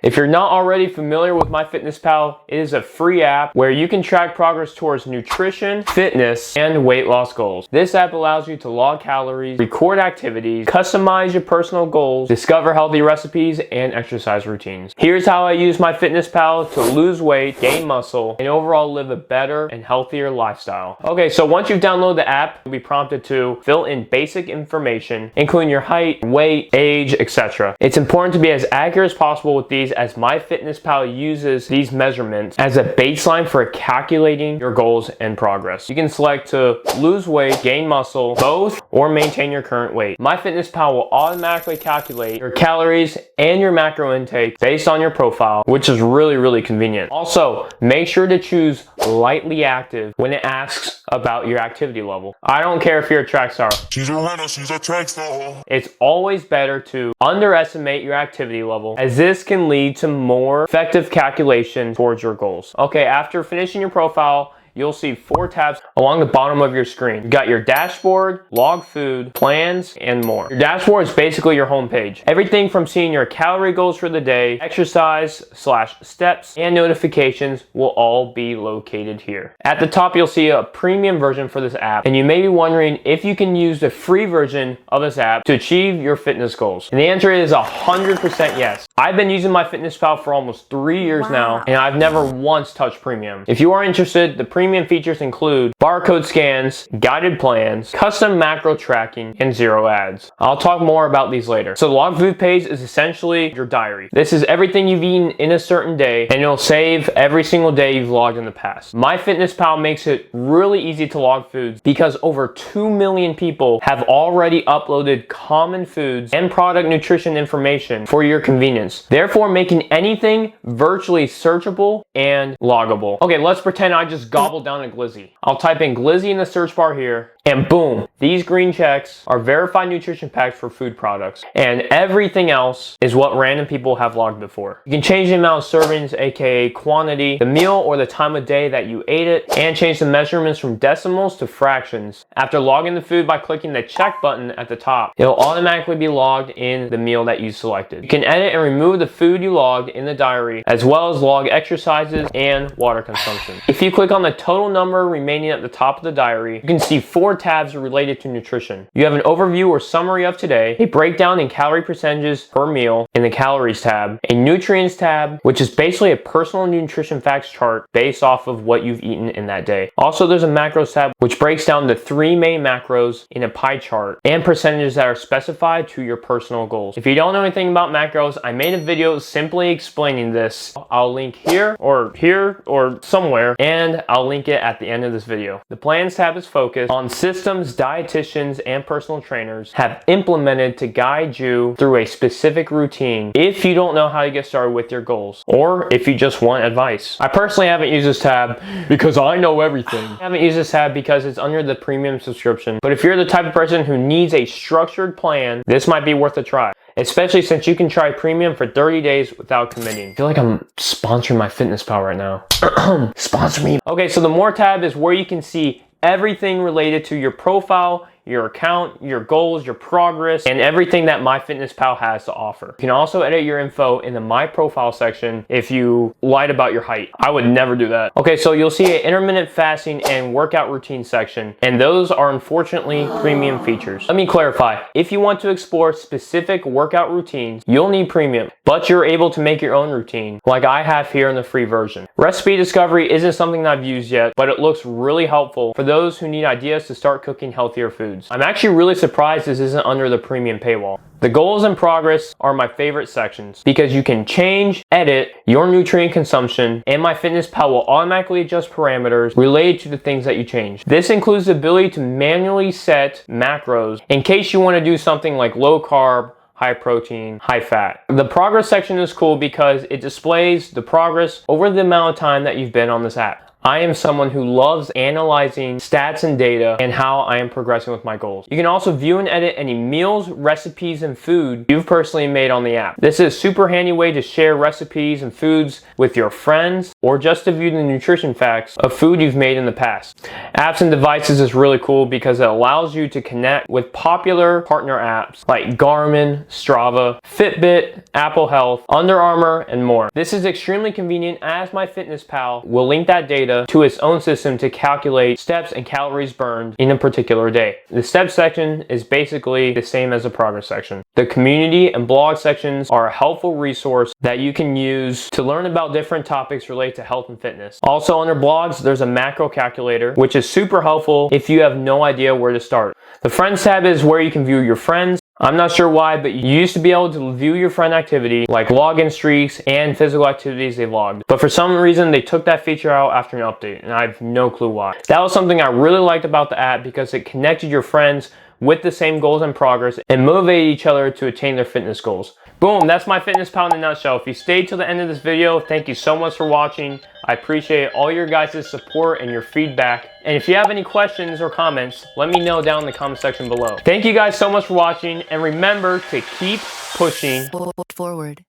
If you're not already familiar with MyFitnessPal, it is a free app where you can track progress towards nutrition, fitness, and weight loss goals. This app allows you to log calories, record activities, customize your personal goals, discover healthy recipes, and exercise routines. Here's how I use MyFitnessPal to lose weight, gain muscle, and overall live a better and healthier lifestyle. Okay, so once you've downloaded the app, you'll be prompted to fill in basic information, including your height, weight, age, etc. It's important to be as accurate as possible with these, as MyFitnessPal uses these measurements as a baseline for calculating your goals and progress. You can select to lose weight, gain muscle, both, or maintain your current weight. MyFitnessPal will automatically calculate your calories and your macro intake based on your profile, which is really convenient. Also, make sure to choose lightly active when it asks about your activity level. I don't care if you're a track star. She's a runner, she's a track star. It's always better to underestimate your activity level, as this can lead to more effective calculation towards your goals. Okay, after finishing your profile, you'll see 4 tabs along the bottom of your screen. You got your dashboard, log food, plans, and more. Your dashboard is basically your homepage. Everything from seeing your calorie goals for the day, exercise/steps, and notifications will all be located here. At the top, you'll see a premium version for this app, and you may be wondering if you can use the free version of this app to achieve your fitness goals. And the answer is 100% yes. I've been using MyFitnessPal for almost 3 years now, and I've never once touched premium. If you are interested, the premium features include barcode scans, guided plans, custom macro tracking, and 0 ads. I'll talk more about these later. So the log food page is essentially your diary. This is everything you've eaten in a certain day, and it'll save every single day you've logged in the past. MyFitnessPal makes it really easy to log foods because over 2 million people have already uploaded common foods and product nutrition information for your convenience, therefore making anything virtually searchable and loggable. Okay, let's pretend I just gobbled down a glizzy. I'll type in glizzy in the search bar here, and boom, these green checks are verified nutrition packs for food products, and everything else is what random people have logged before. You can change the amount of servings, aka quantity, the meal or the time of day that you ate it, and change the measurements from decimals to fractions. After logging the food by clicking the check button at the top, it'll automatically be logged in the meal that you selected. You can edit and remove the food you logged in the diary, as well as log exercises and water consumption. If you click on the total number remaining at the top of the diary, you can see 4 tabs related to nutrition. You have an overview or summary of today, a breakdown in calorie percentages per meal in the calories tab, a nutrients tab, which is basically a personal nutrition facts chart based off of what you've eaten in that day. Also, there's a macros tab, which breaks down the 3 main macros in a pie chart and percentages that are specified to your personal goals. If you don't know anything about macros, I made a video simply explaining this. I'll link here or somewhere, and I'll link it at the end of this video. The plans tab is focused on systems dietitians and personal trainers have implemented to guide you through a specific routine if you don't know how to get started with your goals, or if you just want advice. I personally haven't used this tab because I know everything. I haven't used this tab because it's under the premium subscription, but if you're the type of person who needs a structured plan, this might be worth a try, especially since you can try premium for 30 days without committing. I feel like I'm sponsoring MyFitnessPal right now. Sponsor me. Okay, so the more tab is where you can see everything related to your profile, your account, your goals, your progress, and everything that MyFitnessPal has to offer. You can also edit your info in the My Profile section if you lied about your height. I would never do that. Okay, so you'll see an intermittent fasting and workout routine section, and those are unfortunately premium features. Let me clarify. If you want to explore specific workout routines, you'll need premium, but you're able to make your own routine, like I have here in the free version. Recipe discovery isn't something that I've used yet, but it looks really helpful for those who need ideas to start cooking healthier foods. I'm actually really surprised this isn't under the premium paywall. The goals and progress are my favorite sections because you can change, edit your nutrient consumption, and MyFitnessPal will automatically adjust parameters related to the things that you change. This includes the ability to manually set macros in case you want to do something like low carb, high protein, high fat. The progress section is cool because it displays the progress over the amount of time that you've been on this app. I am someone who loves analyzing stats and data and how I am progressing with my goals. You can also view and edit any meals, recipes, and food you've personally made on the app. This is a super handy way to share recipes and foods with your friends, or just to view the nutrition facts of food you've made in the past. Apps and devices is really cool because it allows you to connect with popular partner apps like Garmin, Strava, Fitbit, Apple Health, Under Armour, and more. This is extremely convenient as MyFitnessPal will link that data to its own system to calculate steps and calories burned in a particular day. The steps section is basically the same as the progress section. The community and blog sections are a helpful resource that you can use to learn about different topics related to health and fitness. Also under blogs, there's a macro calculator, which is super helpful if you have no idea where to start. The friends tab is where you can view your friends. I'm not sure why, but you used to be able to view your friend activity like login streaks and physical activities they logged. But for some reason, they took that feature out after an update, and I have no clue why. That was something I really liked about the app because it connected your friends with the same goals and progress and motivated each other to attain their fitness goals. Boom, that's MyFitnessPal in a nutshell. If you stayed till the end of this video, thank you so much for watching. I appreciate all your guys' support and your feedback. And if you have any questions or comments, let me know down in the comment section below. Thank you guys so much for watching, and remember to keep pushing forward.